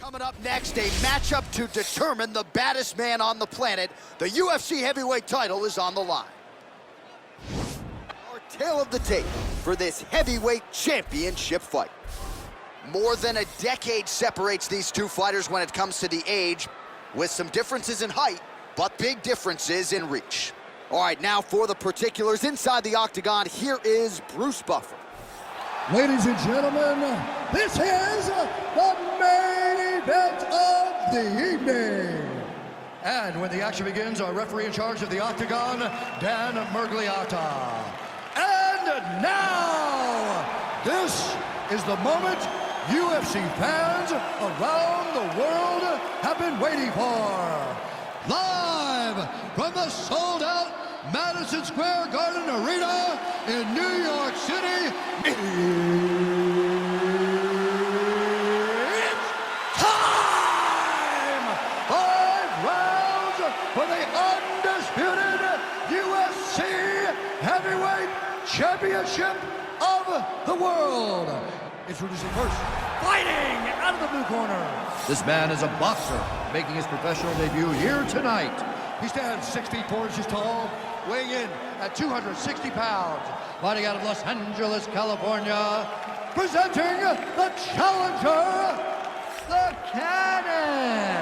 Coming up next, a matchup to determine the baddest man on the planet. The UFC heavyweight title is on the line. Our tale of the tape for this heavyweight championship fight. More than a decade separates these two fighters when it comes to the age, with some differences in height, but big differences in reach. All right, now for the particulars inside the octagon, here is Bruce Buffer. Ladies and gentlemen, this is the main event of the evening. And when the action begins, our referee in charge of the octagon, Dan Mergliata. And now, this is the moment UFC fans around the world have been waiting for. Live from the sold-out Madison Square Garden Arena in New York City, it's time! 5 rounds for the undisputed UFC Heavyweight Championship of the world. Introducing first, fighting out of the blue corner. This man is a boxer, making his professional debut here tonight. He stands 6 feet 4 inches tall, weighing in at 260 pounds. Fighting out of Los Angeles, California, presenting the challenger, the Cannon.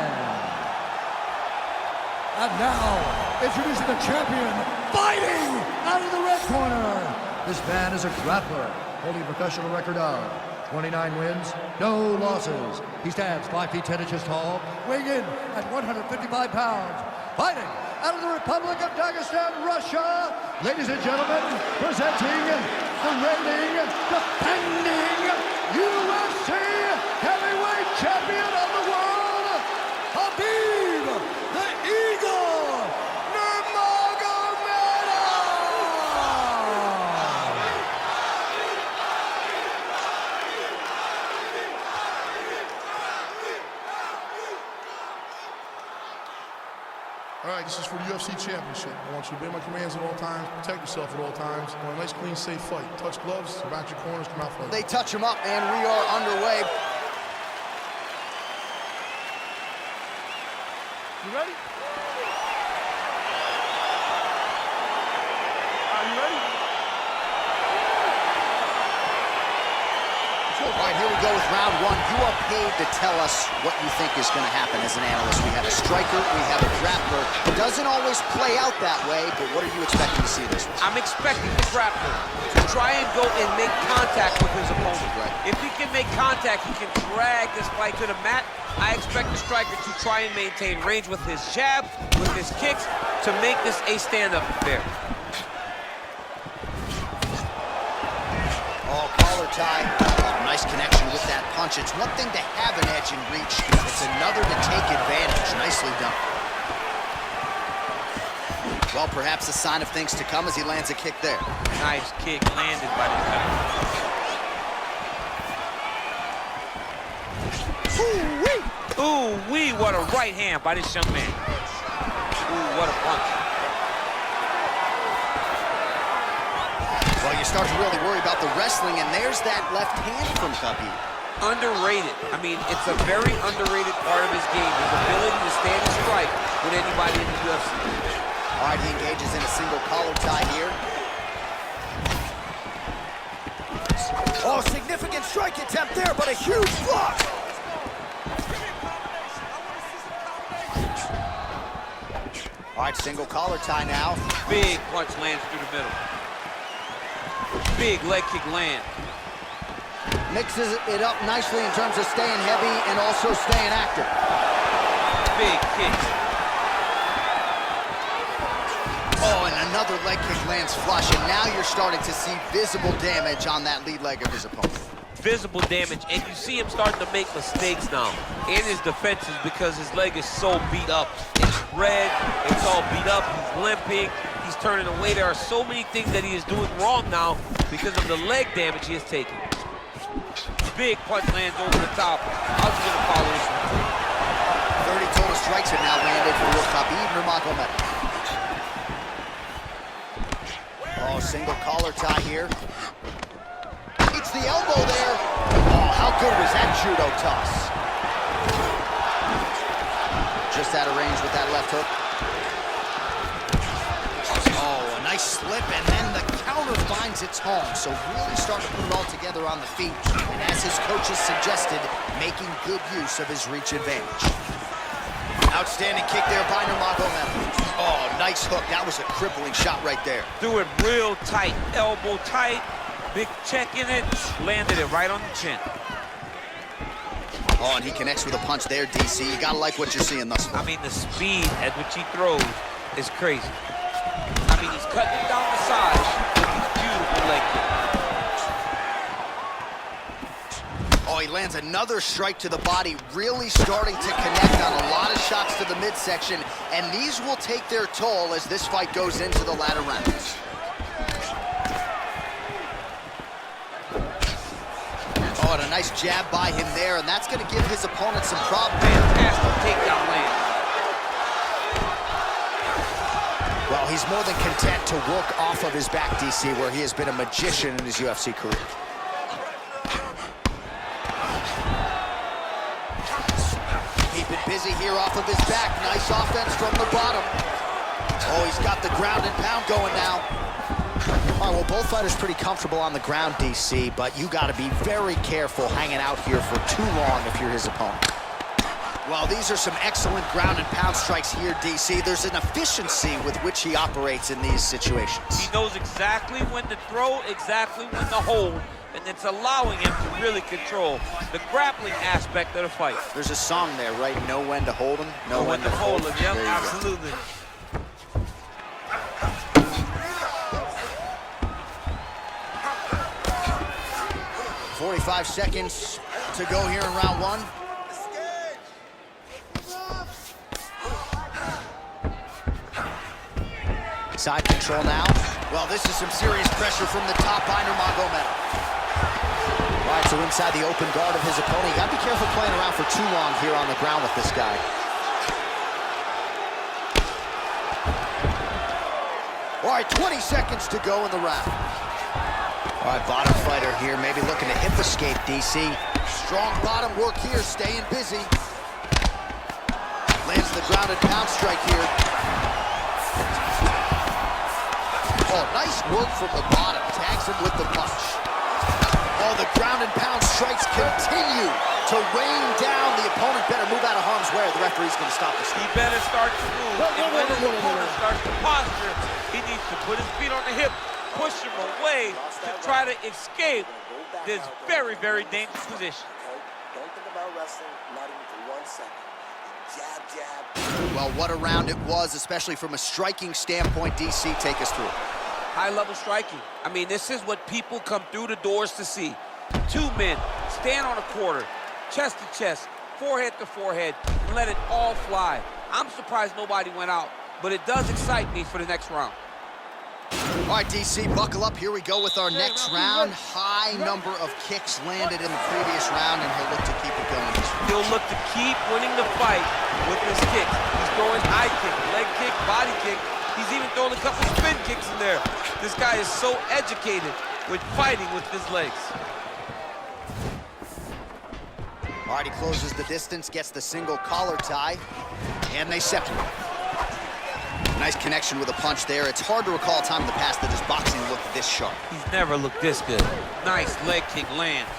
And now, introducing the champion, fighting out of the red corner. This man is a grappler, holding a professional record of 29 wins, no losses. He stands 5 feet 10 inches tall, weighing in at 155 pounds. Fighting out of the Republic of Dagestan, Russia, ladies and gentlemen, presenting the reigning, defending UFC heavyweight champion of the world, Khabib the Eagle Nurmagomedov. All right, this is for the UFC Championship. I want you to obey my commands at all times, protect yourself at all times. I want a nice, clean, safe fight. Touch gloves, surround your corners, come out fighting. They touch him up, and we are underway. You ready? Are you ready? All right, here we go with round one. You are paid to tell us what you think is going to happen as an analyst. We have a striker, we have a grappler. It doesn't always play out that way, but what are you expecting to see this one? I'm expecting the grappler to try and go and make contact with his opponent. Right. If he can make contact, he can drag this fight to the mat. I expect the striker to try and maintain range with his jab, with his kicks, to make this a stand-up affair. Oh, collar tie. Nice connection with that punch. It's one thing to have an edge and reach. It's another to take advantage. Nicely done. Well, perhaps a sign of things to come as he lands a kick there. Nice kick landed by the guy. Ooh-wee! Ooh-wee, what a right hand by this young man. Ooh, what a punch. Well, you start to really worry about the wrestling, and there's that left hand from Khabib. Underrated. I mean, it's a very underrated part of his game, his ability to stand and strike with anybody in the UFC. All right, he engages in a single collar tie here. Oh, significant strike attempt there, but a huge block. All right, single collar tie now. Big punch lands through the middle. Big leg kick land. Mixes it up nicely in terms of staying heavy and also staying active. Big kick. Oh, and another leg kick lands flush, and now you're starting to see visible damage on that lead leg of his opponent. Visible damage, and you see him starting to make mistakes now in his defenses because his leg is so beat up. It's red, it's all beat up, he's limping, he's turning away. There are so many things that he is doing wrong now because of the leg damage he has taken. Big punch lands over the top. How's he gonna follow this one? 30 total strikes have now landed for Khabib Nurmagomedov. Oh, single collar tie here. It's the elbow there. Oh, how good was that judo toss? of range with that left hook. Oh, a nice slip, and then the counter finds its home. So really starting to put it all together on the feet. And as his coaches suggested, making good use of his reach advantage. Outstanding kick there by Nurmagomedov. Oh, nice hook. That was a crippling shot right there. Threw it real tight, elbow tight, big check in it, landed it right on the chin. Oh, and he connects with a punch there, DC. You gotta like what you're seeing thus far. I mean, the speed at which he throws is crazy. I mean, he's cutting it down the side with these beautiful leg kicks. Oh, he lands another strike to the body, really starting to connect on a lot of shots to the midsection, and these will take their toll as this fight goes into the latter rounds. Oh, and a nice jab by him there, and that's going to give his opponent some problems. Fantastic takedown land. Well, he's more than content to work off of his back, DC, where he has been a magician in his UFC career. Keeping busy here off of his back. Nice offense from the bottom. Oh, he's got the ground and pound going now. All right, well, both fighters pretty comfortable on the ground, DC, but you got to be very careful hanging out here for too long if you're his opponent. Well, these are some excellent ground and pound strikes here, DC. There's an efficiency with which he operates in these situations. He knows exactly when to throw, exactly when to hold, and it's allowing him to really control the grappling aspect of the fight. There's a song there, right? Know when to hold him, know when to hold him. Yep, absolutely. 45 seconds to go here in round one. Side control now. Well, this is some serious pressure from the top by Nurmagomedov. All right, so inside the open guard of his opponent. You gotta be careful playing around for too long here on the ground with this guy. All right, 20 seconds to go in the round. All right, bottom fighter here, maybe looking to hip escape, DC. Strong bottom work here, staying busy. Lands the ground and pound strike here. Oh, nice work from the bottom. Tags him with the punch. Oh, the ground and pound strikes continue to rain down. The opponent better move out of harm's way or the referee's going to stop the strike. He better start to move. And when his opponent starts to posture, he needs to put his feet on the hip, push him away to try to escape this very, very dangerous position. Don't think about wrestling, not even for 1 second. Jab, jab. Well, what a round it was, especially from a striking standpoint. DC, take us through it. High-level striking. I mean, this is what people come through the doors to see. Two men stand on a quarter, chest to chest, forehead to forehead, and let it all fly. I'm surprised nobody went out, but it does excite me for the next round. All right, DC, buckle up. Here we go with our next round. High number of kicks landed in the previous round, and he'll look to keep it going. He'll look to keep winning the fight with his kicks. He's throwing high kick, leg kick, body kick. He's even throwing a couple spin kicks in there. This guy is so educated with fighting with his legs. All right, he closes the distance, gets the single collar tie, and they separate. Nice connection with a punch there. It's hard to recall a time in the past that his boxing looked this sharp. He's never looked this good. Nice leg kick lands.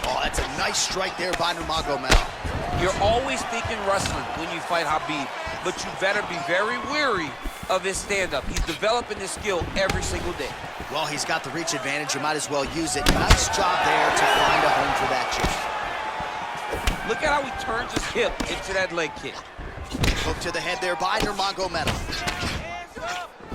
Oh, that's a nice strike there by Nurmagomedov. You're always thinking wrestling when you fight Khabib, but you better be very wary of his stand-up. He's developing this skill every single day. Well, he's got the reach advantage. You might as well use it. Nice job there to find a home for that jab. Look at how he turns his hip into that leg kick. Hook to the head there by Nurmagomedov.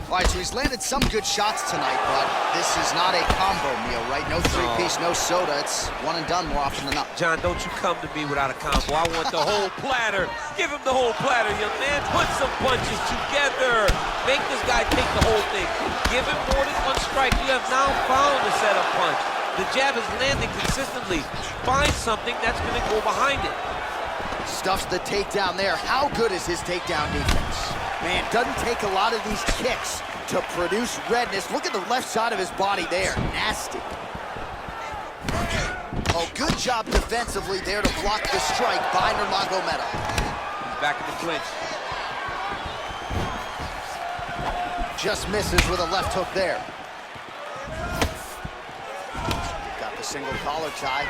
All right, so he's landed some good shots tonight, but this is not a combo meal, right? No three-piece, no soda. It's one and done more often than not. John, don't you come to me without a combo. I want the whole platter. Give him the whole platter, young man. Put some punches together. Make this guy take the whole thing. Give him more than one strike. You have now found a setup punch. The jab is landing consistently. Find something that's going to go behind it. Stuffs the takedown there. How good is his takedown defense? Man, doesn't take a lot of these kicks to produce redness. Look at the left side of his body there. Nasty. Oh, good job defensively there to block the strike by Nurmagomedov. back in the clinch. Just misses with a left hook there. Got the single collar tie.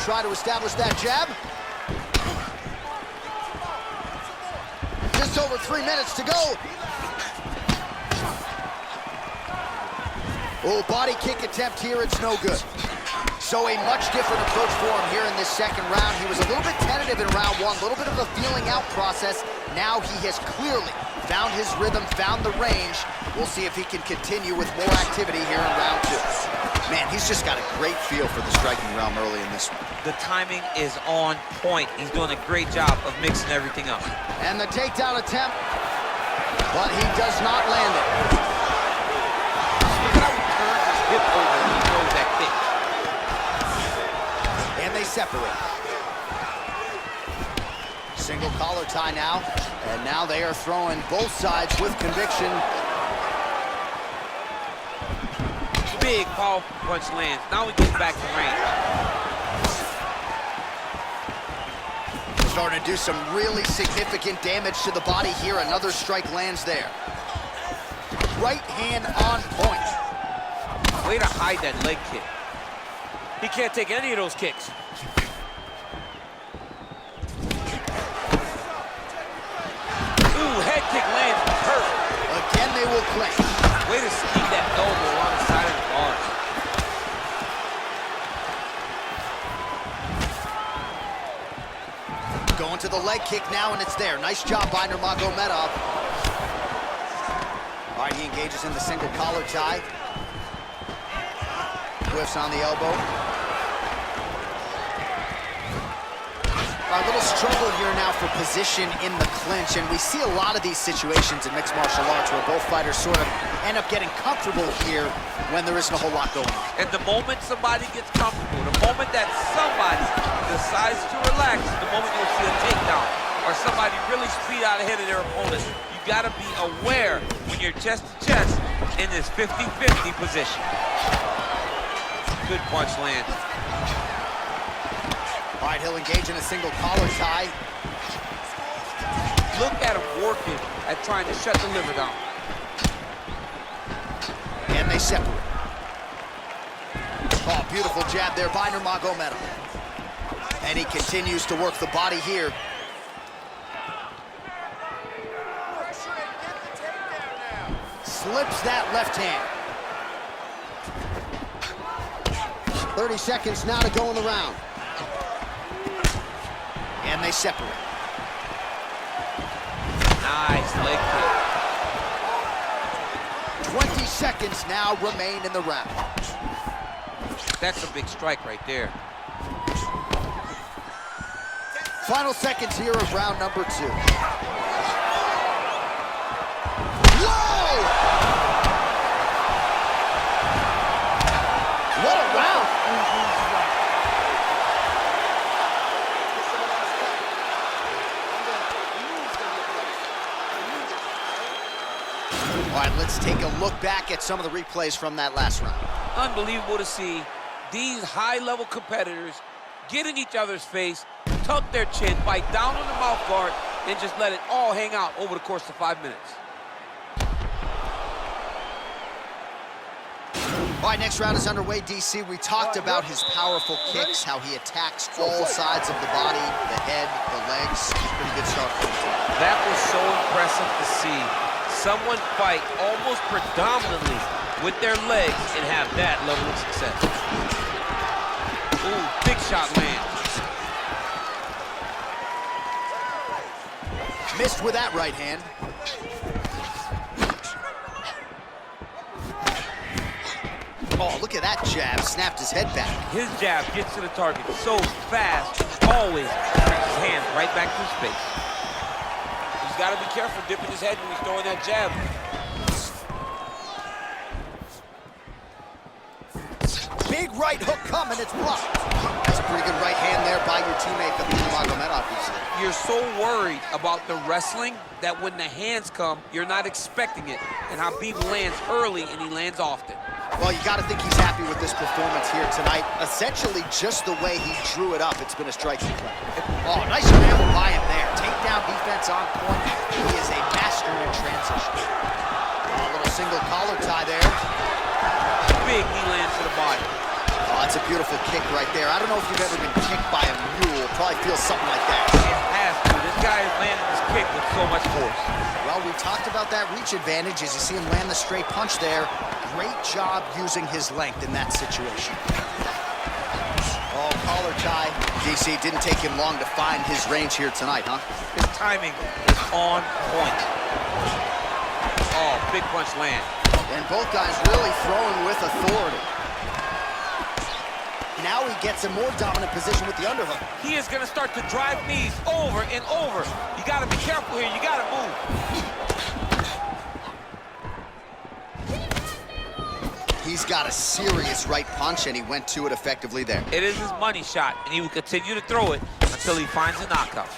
Try to establish that jab. Just over 3 minutes to go. Oh, body kick attempt here, it's no good. So a much different approach for him here in this second round. He was a little bit tentative in round one, a little bit of a feeling out process. Now he has clearly found his rhythm, found the range. We'll see if he can continue with more activity here in round two. Man, he's just got a great feel for the striking realm early in this one. The timing is on point. He's doing a great job of mixing everything up. And the takedown attempt, but he does not land it. Look at how he turns his hip over when he throws that kick. And they separate. Single collar tie now, and now they are throwing both sides with conviction. Big, powerful punch lands. Now he gets back to range. Starting to do some really significant damage to the body here. Another strike lands there. Right hand on point. Way to hide that leg kick. He can't take any of those kicks. Ooh, head kick lands perfect. Again, they will clinch. Way to sneak that elbow on the side of the guard. Going to the leg kick now, and it's there. Nice job by Nurmagomedov. All right, he engages in the single collar tie. Whiffs on the elbow. A little struggle here now for position in the clinch, and we see a lot of these situations in mixed martial arts where both fighters sort of end up getting comfortable here when there isn't a whole lot going on. And the moment somebody gets comfortable, the moment that somebody decides to relax, the moment you'll see a takedown or somebody really speed out ahead of their opponent. You gotta be aware when you're chest to chest in this 50-50 position. Good punch lands. All right, he'll engage in a single collar tie. Look at him working at trying to shut the liver down. And they separate. Oh, beautiful jab there by Nurmagomedov. And he continues to work the body here. Slips that left hand. 30 seconds now to go in the round. And they separate. Nice leg kick. 20 seconds now remain in the round. That's a big strike right there. Final seconds here of round number two. Whoa! What a round! All right, let's take a look back at some of the replays from that last round. Unbelievable to see these high-level competitors get in each other's face, tuck their chin, bite down on the mouth guard, and just let it all hang out over the course of 5 minutes. All right, next round is underway, DC. We talked about his powerful kicks, how he attacks all sides of the body, the head, the legs. Pretty good start for him. That was so impressive to see. Someone fight almost predominantly with their legs and have that level of success. Ooh, big shot lands. Missed with that right hand. Oh, look at that jab. Snapped his head back. His jab gets to the target so fast, always brings his hands right back to his face. He's got to be careful dipping his head when he's throwing that jab. Big right hook coming, it's blocked. That's a pretty good right hand there by your teammate, Khabib Nurmagomedov. You're so worried about the wrestling that when the hands come, you're not expecting it. And Khabib lands early and he lands often. Well, you got to think he's happy with this performance here tonight. Essentially, just the way he drew it up, it's been a striking play. Oh, nice scramble by him there. Takedown defense on point. He is a master in transition. Oh, a little single collar tie there. Big knee lands to the body. Oh, that's a beautiful kick right there. I don't know if you've ever been kicked by a mule. Probably feels something like that. It has to. This guy is landing this kick with so much force. Well, we talked about that reach advantage as you see him land the straight punch there. Great job using his length in that situation. Oh, collar tie. DC, didn't take him long to find his range here tonight, huh? His timing is on point. Oh, big punch land. And both guys really throwing with authority. Now he gets a more dominant position with the underhook. He is going to start to drive knees over and over. You got to be careful here. You got to move. He's got a serious right punch, and he went to it effectively there. It is his money shot, and he will continue to throw it until he finds a knockout.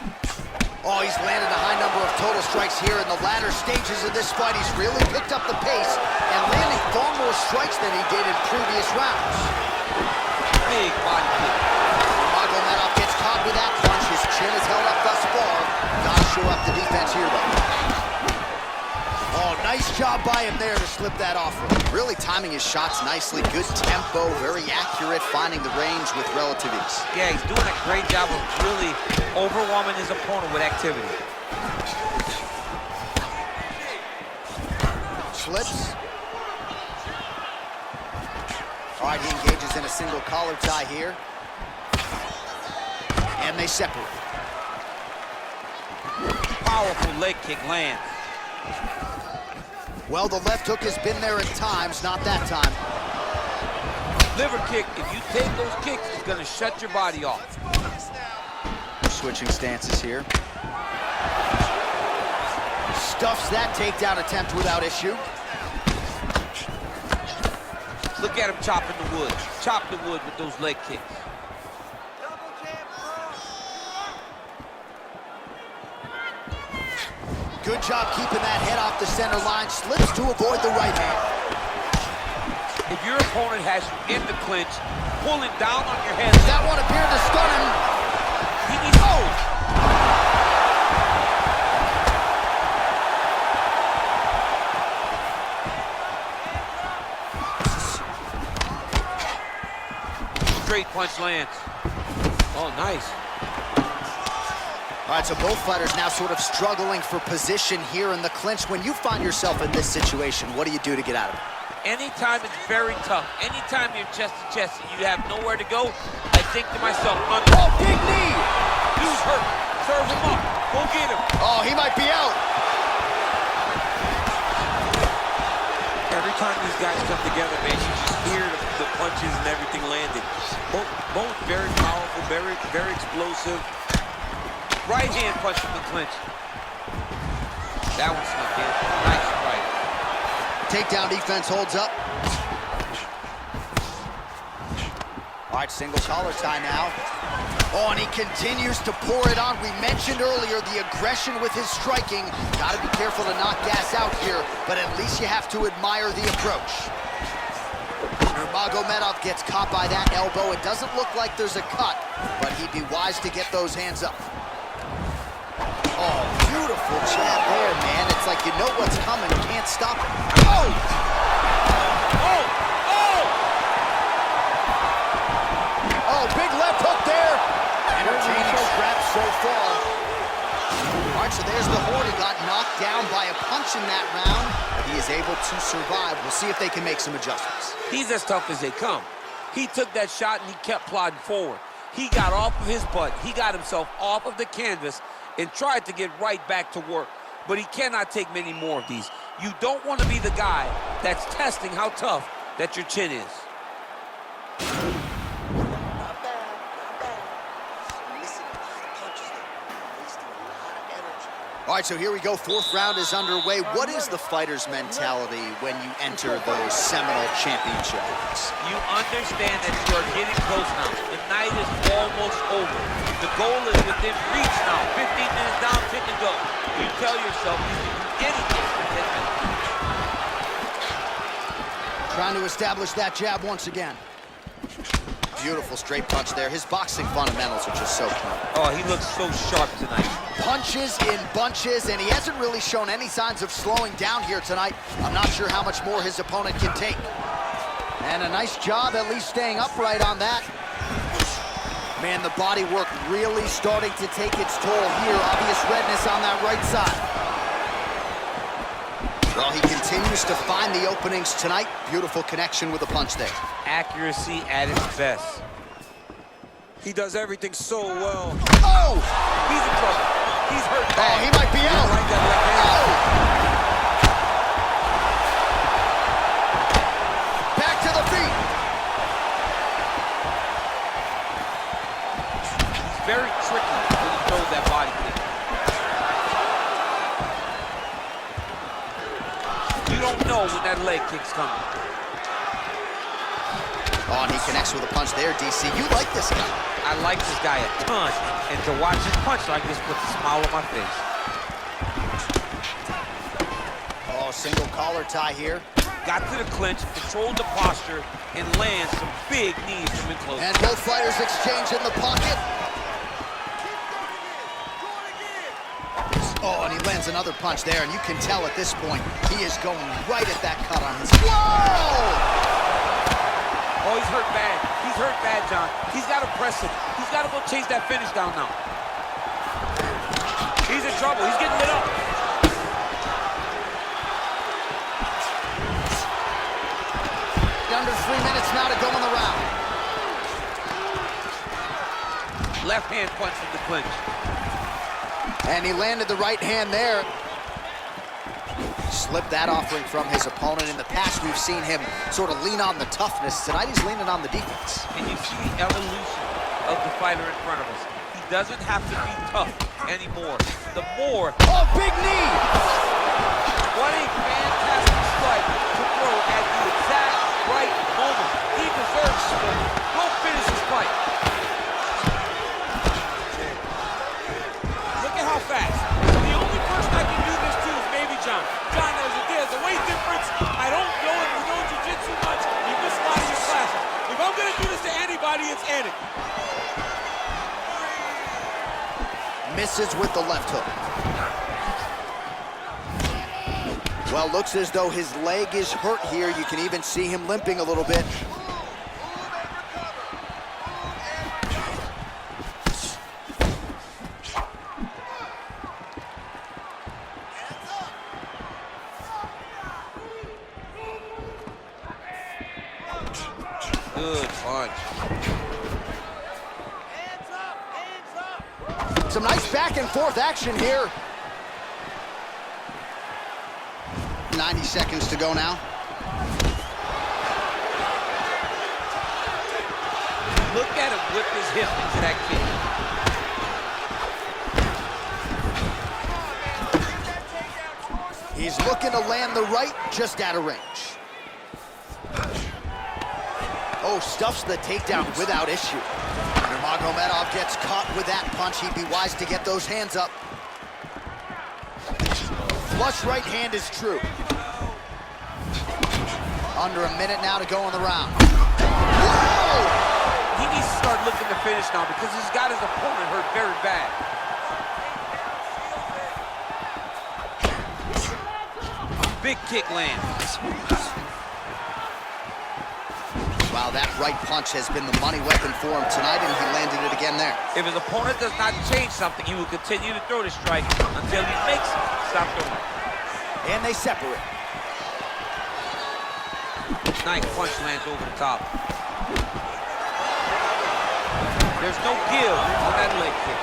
Oh, he's landed a high number of total strikes here in the latter stages of this fight. He's really picked up the pace and landing far more strikes than he did in previous rounds. Big body kick. Nurmagomedov gets caught with that punch. His chin is held up thus far. Gotta show up the defense here, though. Oh, nice job by him there to slip that off. Really timing his shots nicely. Good tempo, very accurate, finding the range with relative ease. Yeah, he's doing a great job of really overwhelming his opponent with activity. Slips. All right, he engages in a single collar tie here. And they separate. Powerful leg kick lands. Well, the left hook has been there at times, not that time. Liver kick, if you take those kicks, it's gonna shut your body off. Switching stances here. Stuffs that takedown attempt without issue. Look at him chopping the wood. Chop the wood with those leg kicks. Good job keeping that head off the center line. Slips to avoid the right hand. If your opponent has you in the clinch, pulling down on your head. That one appeared to stun him. He needs straight punch lands. Oh, nice. All right, so both fighters now sort of struggling for position here in the clinch. When you find yourself in this situation, what do you do to get out of it? Anytime it's very tough, anytime you're chest to chest and you have nowhere to go, I think to myself, oh, big knee! Dude's hurt. Serve him up. Go get him. Oh, he might be out. Every time these guys come together, man, you just hear the punches and everything landing. Both very powerful, very explosive. Right hand punch from the clinch. That one snuck in. Nice right. Takedown defense holds up. All right, single collar tie now. Oh, and he continues to pour it on. We mentioned earlier the aggression with his striking. Got to be careful to not gas out here, but at least you have to admire the approach. Nurmagomedov gets caught by that elbow. It doesn't look like there's a cut, but he'd be wise to get those hands up. Oh, beautiful jab there, man. It's like you know what's coming, you can't stop it. Oh! Oh! Oh! Oh, big left hook there. Entertaining scrap so far. All right, so there's the Horde. He got knocked down by a punch in that round, but he is able to survive. We'll see if they can make some adjustments. He's as tough as they come. He took that shot and he kept plodding forward. He got off of his butt. He got himself off of the canvas and tried to get right back to work. But he cannot take many more of these. You don't want to be the guy that's testing how tough that your chin is. Not bad, not bad. Missing a lot of punches there. Wasting a lot of energy. All right, so here we go. Fourth round is underway. What is the fighter's mentality when you enter those seminal championship rounds? You understand that you are getting close now. The night is almost over. The goal is within reach now. 15 minutes down, pick and go. You tell yourself you can do anything for 10 minutes. Trying to establish that jab once again. Beautiful straight punch there. His boxing fundamentals are just so clean. Oh, he looks so sharp tonight. Punches in bunches, and he hasn't really shown any signs of slowing down here tonight. I'm not sure how much more his opponent can take. And a nice job at least staying upright on that. Man, the body work really starting to take its toll here. Obvious redness on that right side. Well, he continues to find the openings tonight. Beautiful connection with a punch there. Accuracy at its best. He does everything so well. Oh! He's in trouble. He's hurt Oh, bad. he might be out. Right that left hand. Oh! Back to the feet. He's very tricky when he throws that body kick. You don't know when that leg kick's coming. Oh, and he connects with a punch there, DC. You like this guy. I like this guy a ton, and to watch his punch like this puts a smile on my face. Oh, single collar tie here. Got to the clinch, controlled the posture, and lands some big knees from in close. And both fighters exchange in the pocket. Oh, and he lands another punch there, and you can tell at this point, he is going right at that cut on his... Whoa! Oh, he's hurt bad. He's hurt bad, John. He's got to press it. He's got to go chase that finish down now. He's in trouble. He's getting lit up. Under 3 minutes now to go in the round. Left hand punch from the clinch. And he landed the right hand there. Slipped that offering from his opponent. In the past, we've seen him sort of lean on the toughness. Tonight, he's leaning on the defense. And you see the evolution of the fighter in front of us. He doesn't have to be tough anymore. The more... Oh, big knee! What a fantastic strike to throw at the exact right moment. He deserves it. Go finish his fight. Look at how fast. The only person I can do this to is maybe John. John, there's a weight difference. I don't know if you know jiu-jitsu much. You missed a lot of your classes. If I'm going to do this to anybody, it's Eddie. Misses with the left hook. Well, looks as though his leg is hurt here. You can even see him limping a little bit. Good punch. Some nice back and forth action here. 90 seconds to go now. Look at him whip his hip into that kick. He's looking to land the right, just out of range. Oh, stuffs the takedown without issue. Nurmagomedov gets caught with that punch. He'd be wise to get those hands up. Flush right hand is true. Under a minute now to go in the round. Whoa! He needs to start looking to finish now because he's got his opponent hurt very bad. Big kick lands. Wow, that right punch has been the money weapon for him tonight, and he landed it again there. If his opponent does not change something, he will continue to throw the strike until he makes it. Stop throwing. And they separate. Nice punch lands over the top. There's no give on that leg kick.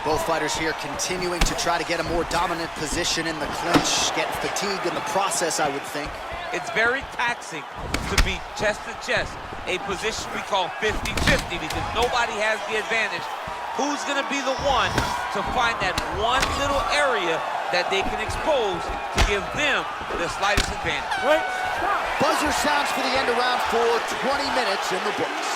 Both fighters here continuing to try to get a more dominant position in the clinch, getting fatigued in the process, I would think. It's very taxing to be chest to chest, a position we call 50-50 because nobody has the advantage. Who's going to be the one to find that one little area that they can expose to give them the slightest advantage? Right. Buzzer sounds for the end of round 4, 20 minutes in the books.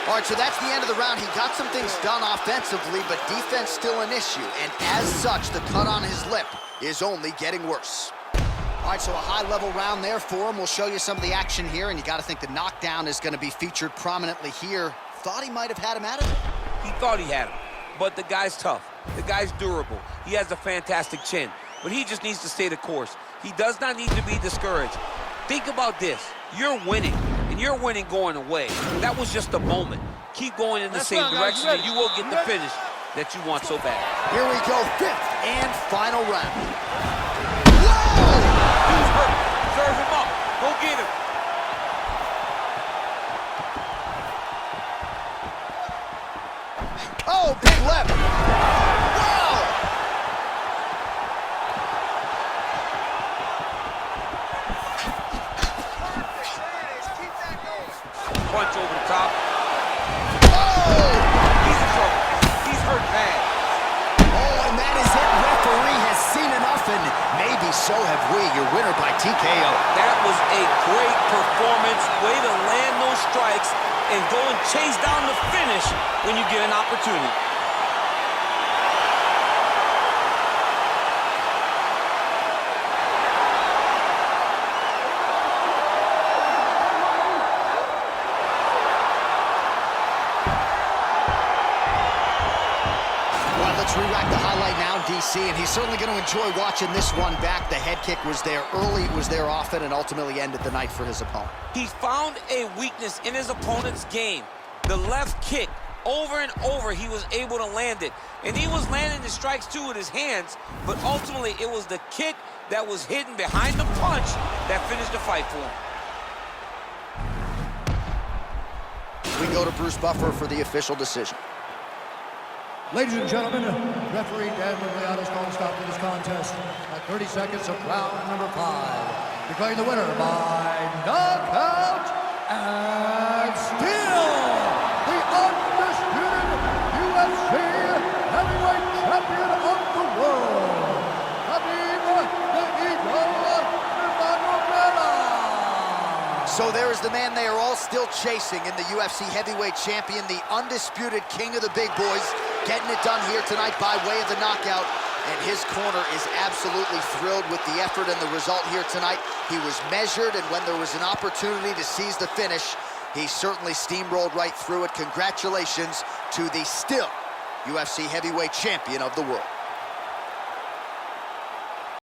All right, so that's the end of the round. He got some things done offensively, but defense still an issue. And as such, the cut on his lip is only getting worse. All right, so a high-level round there for him. We'll show you some of the action here, and you got to think the knockdown is going to be featured prominently here. Thought he might have had him at it? He thought he had him, but the guy's tough. The guy's durable. He has a fantastic chin, but he just needs to stay the course. He does not need to be discouraged. Think about this. You're winning, and you're winning going away. That was just a moment. Keep going in the same direction, and you will get the finish that you want so bad. Here we go, fifth and final round. He's hurt. Serve him up. Go get him. Oh, big left. Wow! Punch over the top. Oh! He's in trouble. He's hurt bad. Oh, and that is it. Referee has seen enough, and maybe so have we. Your winner by TKO. That was a great performance. Way to land those strikes and go and chase down the finish when you get an opportunity. Let's re-rack the highlight now, DC, and he's certainly going to enjoy watching this one back. The head kick was there early, it was there often, and ultimately ended the night for his opponent. He found a weakness in his opponent's game. The left kick, over and over, he was able to land it. And he was landing the strikes, too, with his hands, but ultimately it was the kick that was hidden behind the punch that finished the fight for him. We go to Bruce Buffer for the official decision. Ladies and gentlemen, referee Dan Migliato's calling stop to this contest at 30 seconds of round number 5. Declaring the winner by knockout and still the undisputed UFC heavyweight champion of the world, Khabib Nurmagomedov. So there is the man they are all still chasing in the UFC heavyweight champion, the undisputed king of the big boys, getting it done here tonight by way of the knockout. And his corner is absolutely thrilled with the effort and the result here tonight. He was measured, and when there was an opportunity to seize the finish, he certainly steamrolled right through it. Congratulations to the still UFC heavyweight champion of the world.